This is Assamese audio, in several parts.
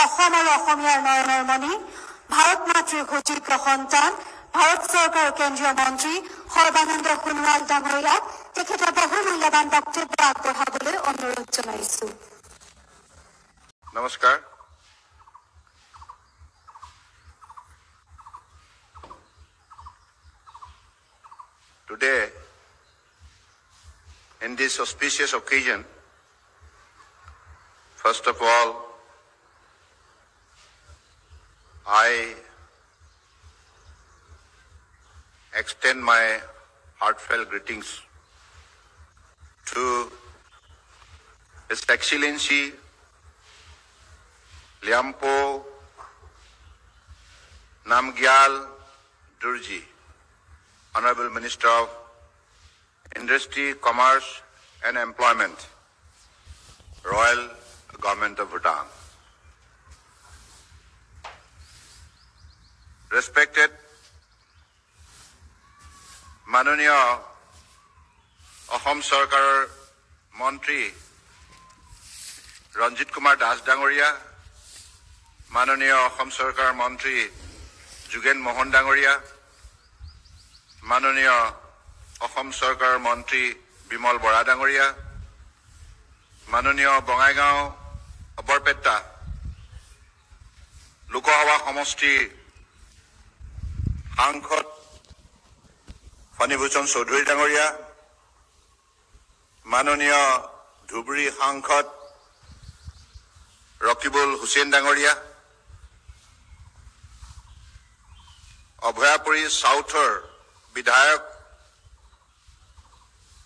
অসম আৰু অসমীয়াৰ নয়নৰ মণি ভাৰত মাতৃৰ ঘোষিত সন্তান ভাৰত চৰকাৰৰ কেন্দ্ৰীয় মন্ত্ৰী সৰ্বানন্দ সোণোৱাল ডাঙৰীয়াক তেখেতৰ বহুমূল্যৱান বক্তব্য আগবঢ়াবলৈ অনুৰোধ জনাইছো। নমস্কাৰ। Today, in this auspicious occasion, first of all, I extend my heartfelt greetings to His Excellency Lyampo Namgyal Dorji, Honorable Minister of Industry, Commerce and Employment, Royal Government of Bhutan. Respected Mananiya Ahom Sarkarar Mantri Ranjit Kumar Das Dangoria, Mananiya Ahom Sarkar Mantri Jugen Mohan Dangoria, Mananiya Ahom Sarkar Mantri Bimal Bora Dangoria, Mananiya Bongaigaon Borpetta Lokasabha Samosti Sangsad Fanibhushan Chaudhary Dangoria, Mananiya Dhubri Sangsad Rakibul Hussain Dangoria, Abhayapuri Southor Bidhayak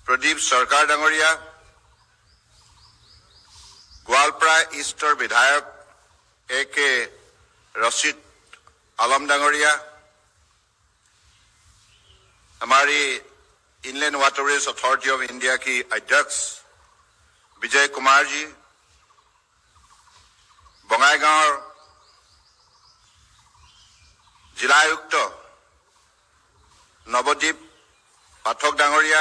Pradeep Sarkar Dangoria, Gwalpara Easter Bidhayak A.K. Rashid Alam Dangoria, हमारी inland waterways authority of India की अध्यक्ष विजय कुमार जी, बंगाईगांव जिलायुक्त Navdeep Pathak Dangoria,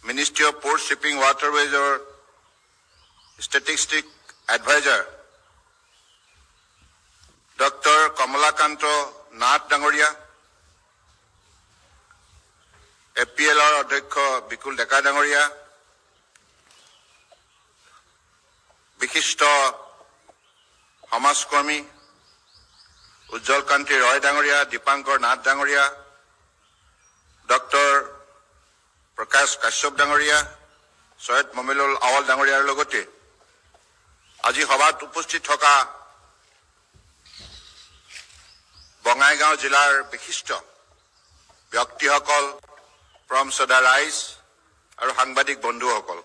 ministry of port shipping waterways और statistic advisor doctor Kamalakant Nath Dangoria, APLৰ অধ্যক্ষ বিকুল ডেকা ডাঙৰীয়া, বিশিষ্ট সমাজকৰ্মী উজ্জ্বল কান্তি ৰয় ডাঙৰীয়া, দীপাংকৰ নাথ ডাঙৰীয়া, ডক্টৰ প্ৰকাশ কাশ্যপ ডাঙৰীয়া, সৈয়দ মমিনুল আৱল ডাঙৰীয়াৰ লগতে আজি সভাত উপস্থিত থকা বঙাইগাঁও জিলাৰ বিশিষ্ট ব্যক্তিসকল, প্ৰমসদা ৰাইজ আৰু সাংবাদিক বন্ধুসকল,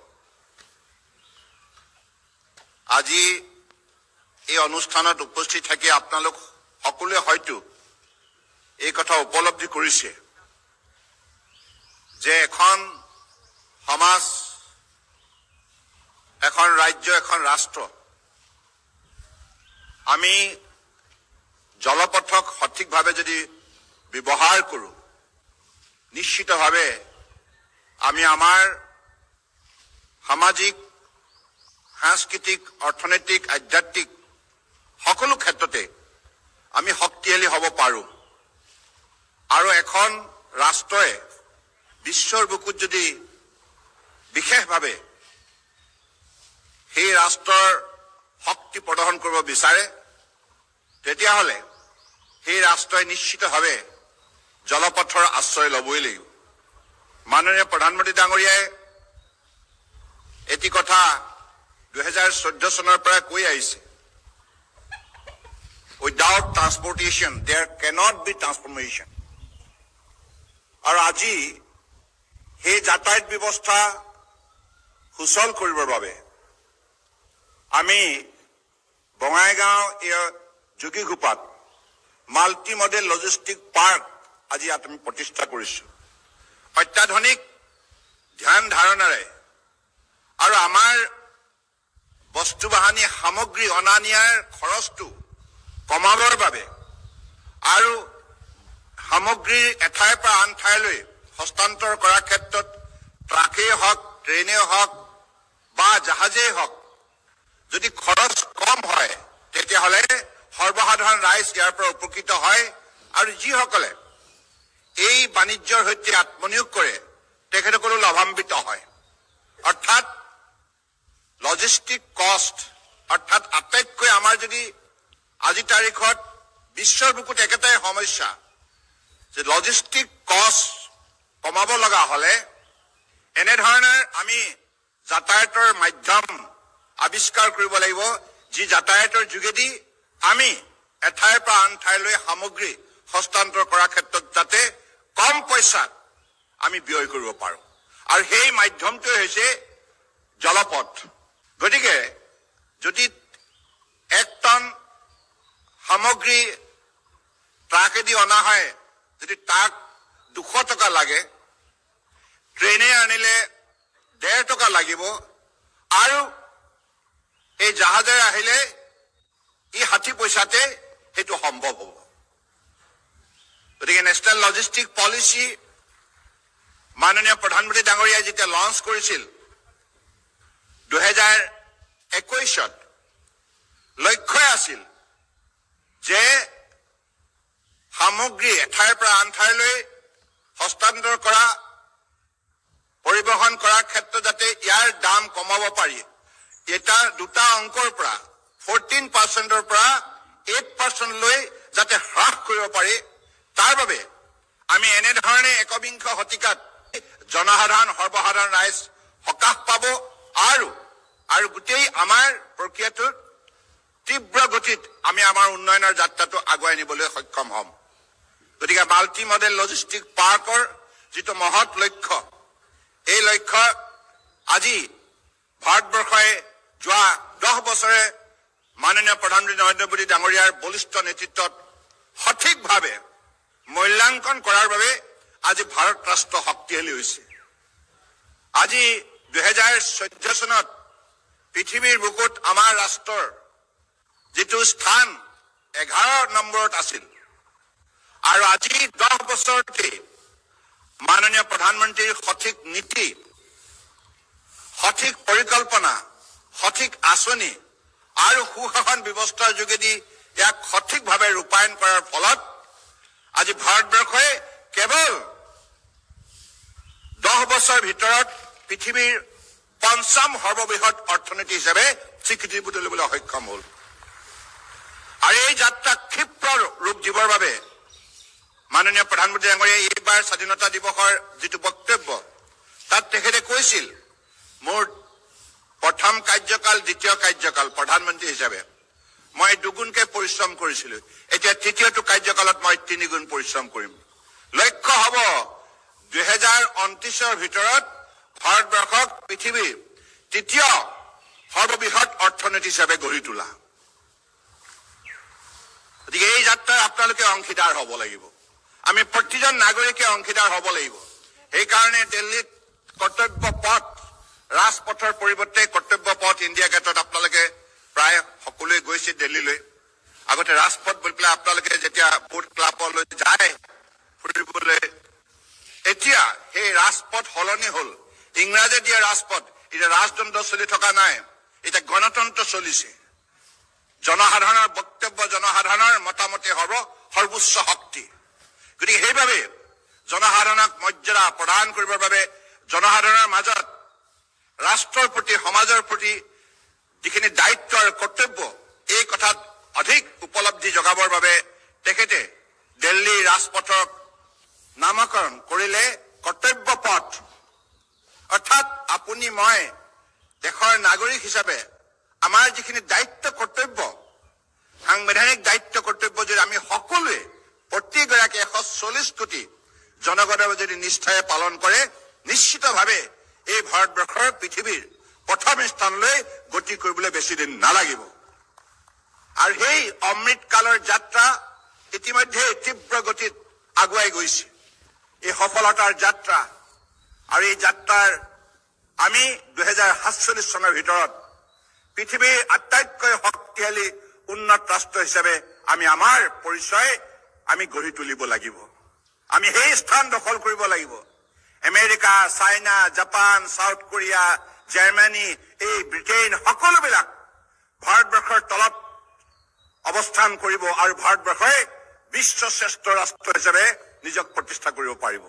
আজি এই অনুষ্ঠানত উপস্থিত থাকি আপোনালোক সকলোৱে হয়তো এই কথা উপলব্ধি কৰিছে যে এখন সমাজ, এখন ৰাজ্য, এখন ৰাষ্ট্ৰ আমি জলপথক সঠিকভাৱে যদি ব্যৱহাৰ কৰোঁ, নিশ্চিতভাৱে আমি আমাৰ সামাজিক, সাংস্কৃতিক, অৰ্থনৈতিক, আধ্যাত্মিক সকলো ক্ষেত্ৰতে আমি শক্তিশালী হ'ব পাৰোঁ। আৰু এখন ৰাষ্ট্ৰই বিশ্বৰ বুকুত যদি বিশেষভাৱে সেই ৰাষ্ট্ৰৰ শক্তি প্ৰদৰ্শন কৰিব বিচাৰে, তেতিয়াহ'লে সেই ৰাষ্ট্ৰই নিশ্চিতভাৱে জলপথৰ আশ্ৰয় ল'বই লাগিব। মাননীয় প্ৰধানমন্ত্ৰী ডাঙৰীয়াই এটি কথা 2014 চনৰ পৰা কৈ আহিছে, without transportation there can't be transformation. আৰু আজি সেই যাতায়াত ব্যৱস্থা সুচল কৰিবৰ বাবে আমি বঙাইগাঁও যোগীঘোপাত মাল্টি মডেল লজিষ্টিক পাৰ্ক আজি ইয়াত আমি প্ৰতিষ্ঠা কৰিছো। অত্যাধুনিক ধ্যান ধাৰণাৰে আৰু আমাৰ বস্তু বাহানী সামগ্ৰী অনা নিয়াৰ খৰচটো কমাবৰ বাবে আৰু সামগ্ৰী এঠাইৰ পৰা আন ঠাইলৈ হস্তান্তৰ কৰাৰ ক্ষেত্ৰত ট্ৰাকেই হওক, ট্ৰেইনেই হওক বা জাহাজেই হওক, যদি খৰচ কম হয় তেতিয়াহ'লে সৰ্বসাধাৰণ ৰাইজ ইয়াৰ পৰা উপকৃত হয় আৰু যিসকলে এই বাণিজ্যৰ সৈতে আত্মনিয়োগ কৰে তেখেতসকলো লাভান্বিত হয়। অৰ্থাৎ লজিষ্টিক কষ্ট অৰ্থাৎ আটাইতকৈ আমাৰ যদি আজি তাৰিখত বিশ্বৰ বুকুত একেটাই সমস্যা যে লজিষ্টিক কষ্ট কমাব লগা হ'লে এনেধৰণৰ আমি যাতায়াতৰ মাধ্যম আৱিষ্কাৰ কৰিব লাগিব যি যাতায়াতৰ যোগেদি আমি এঠাইৰ পৰা আন ঠাইলৈ সামগ্ৰী হস্তান্তৰ কৰাৰ ক্ষেত্ৰত যাতে কম পইচাত আমি ব্যয় কৰিব পাৰোঁ আৰু সেই মাধ্যমটোৱে হৈছে জলপথ। গতিকে যদি 1 টন সামগ্ৰী ট্ৰাকেদি অনা হয় যদি তাক 200 টকা লাগে ট্ৰেইনে আনিলে 1.5 টকা লাগিব আৰু এই জাহাজেৰে আহিলে 60 পইচাতে সেইটো সম্ভৱ হ'ব। গতিকে নেশ্যনেল লজিষ্টিক পলিচি মাননীয় প্ৰধানমন্ত্ৰী ডাঙৰীয়াই যেতিয়া লঞ্চ কৰিছিল 2021ত লক্ষ্যই আছিল যে সামগ্ৰী এঠাইৰ পৰা আন ঠাইলৈ হস্তান্তৰ কৰা পৰিবহন কৰাৰ ক্ষেত্ৰত যাতে ইয়াৰ দাম কমাব পাৰি এটা দুটা অংকৰ পৰা 14%ৰ পৰা 8% লৈ যাতে হ্ৰাস কৰিব পাৰি তাৰ বাবে আমি এনেধৰণে একবিংশ শতিকাত জনসাধাৰণ সৰ্বসাধাৰণ ৰাইজ সকাহ পাব আৰু গোটেই আমাৰ প্ৰক্ৰিয়াটোত তীব্ৰ গতিত আমি আমাৰ উন্নয়নৰ যাত্ৰাটো আগুৱাই নিবলৈ সক্ষম হ'ম। গতিকে মাল্টি মডেল লজিষ্টিক পাৰ্কৰ যিটো মহৎ লক্ষ্য এই লক্ষ্য আজি ভাৰতবৰ্ষই যোৱা 10 বছৰে মাননীয় প্ৰধানমন্ত্ৰী নৰেন্দ্ৰ মোদী ডাঙৰীয়াৰ বলিষ্ঠ নেতৃত্বত সঠিকভাৱে মূল্যাংকন কৰাৰ বাবে আজি ভাৰত ৰাষ্ট্ৰ শক্তিশালী হৈছে। আজি 2014 চনত পৃথিৱীৰ বুকুত আমাৰ ৰাষ্ট্ৰৰ যিটো স্থান 11 নম্বৰত আছিল আৰু আজি 10 বছৰতে মাননীয় প্ৰধানমন্ত্ৰীৰ সঠিক নীতি সঠিক পৰিকল্পনা সঠিক আঁচনি আৰু সুশাসন ব্যৱস্থাৰ যোগেদি ইয়াক সঠিকভাৱে ৰূপায়ণ কৰাৰ ফলত আজি ভাৰতবৰ্ষই কেৱল 10 বছৰ ভিতৰত পৃথিৱীৰ 5ম সৰ্ববৃহৎ অৰ্থনীতি হিচাপে স্বীকৃতি বুটলিবলৈ সক্ষম হ'ল। আৰু এই যাত্ৰাক ক্ষিপ্ৰ ৰূপ দিবৰ বাবে মাননীয় প্ৰধানমন্ত্ৰী ডাঙৰীয়াই এইবাৰ স্বাধীনতা দিৱসৰ যিটো বক্তব্য তাত তেখেতে কৈছিল মোৰ প্ৰথম কাৰ্যকাল দ্বিতীয় কাৰ্যকাল প্ৰধানমন্ত্ৰী হিচাপে মই দুগুণকে পৰিশ্ৰম কৰিছিলোঁ এতিয়া তৃতীয়টো কাৰ্যকালত মই 3 গুণ পৰিশ্ৰম কৰিম। লক্ষ্য হ'ব 2029ৰ ভিতৰত ভাৰতবৰ্ষক পৃথিৱীৰ 3য় সৰ্ববৃহৎ অৰ্থনীতি হিচাপে গঢ়ি তোলা। গতিকে এই যাত্ৰাৰ আপোনালোকে অংশীদাৰ হ'ব লাগিব আমি প্ৰতিজন নাগৰিকে অংশীদাৰ হ'ব লাগিব। সেইকাৰণে দিল্লীত কৰ্তব্য পথ ৰাজপথৰ পৰিৱৰ্তে কৰ্তব্য পথ ইণ্ডিয়া গেটত আপোনালোকে প্ৰায় সকলোৱে গৈছে দিল্লীলৈ। আগতে ৰাজপথ বুলি পেলাই আপোনালোকে যেতিয়া বুট ক্লাবলৈ যায় ফুৰিবলৈ এতিয়া সেই ৰাজপথ সলনি হ'ল ইংৰাজে দিয়া ৰাজপথ এতিয়া ৰাজতন্ত্ৰ চলি থকা নাই এতিয়া গণতন্ত্ৰ চলিছে। জনসাধাৰণৰ বক্তব্য জনসাধাৰণৰ মতামতে হ'ব সৰ্বোচ্চ শক্তি। গতিকে সেইবাবে জনসাধাৰণক মৰ্যাদা প্ৰদান কৰিবৰ বাবে জনসাধাৰণৰ মাজত ৰাষ্ট্ৰৰ প্ৰতি সমাজৰ প্ৰতি যিখিনি দায়িত্ব আৰু কৰ্তব্য এই কথাত অধিক উপলব্ধি জগাবৰ বাবে তেখেতে দিল্লী ৰাজপথক নামকৰণ কৰিলে কৰ্তব্য পথ। অৰ্থাৎ আপুনি মই দেশৰ নাগৰিক হিচাপে আমাৰ যিখিনি দায়িত্ব কৰ্তব্য সাংবিধানিক দায়িত্ব কৰ্তব্য যদি আমি সকলোৱে প্ৰতিগৰাকী 140 কোটি জনগণে যদি নিষ্ঠাৰে পালন কৰে নিশ্চিতভাৱে এই ভাৰতবৰ্ষৰ পৃথিৱীৰ প্ৰথম স্থানলৈ গতি কৰিবলৈ বেছি দিন নালাগিব। আৰু সেই অমৃতকালৰ যাত্ৰা ইতিমধ্যে তীব্ৰ গতিত আগুৱাই গৈছে। এই সফলতাৰ যাত্ৰা আৰু এই যাত্ৰাৰ আমি 2047 চনৰ ভিতৰত পৃথিৱীৰ আটাইতকৈ শক্তিশালী উন্নত ৰাষ্ট্ৰ হিচাপে আমি আমাৰ পৰিচয় আমি গঢ়ি তুলিব লাগিব। আমি সেই স্থান দখল কৰিব লাগিব। America China Japan south Korea Germany এই ব্ৰিটেইন সকলোবিলাক অৱস্থান কৰিব আৰু ভাৰতবৰ্ষই বিশ্ব শ্ৰেষ্ঠ ৰাষ্ট্ৰ হিচাপে নিজক প্ৰতিষ্ঠা কৰিব পাৰিব।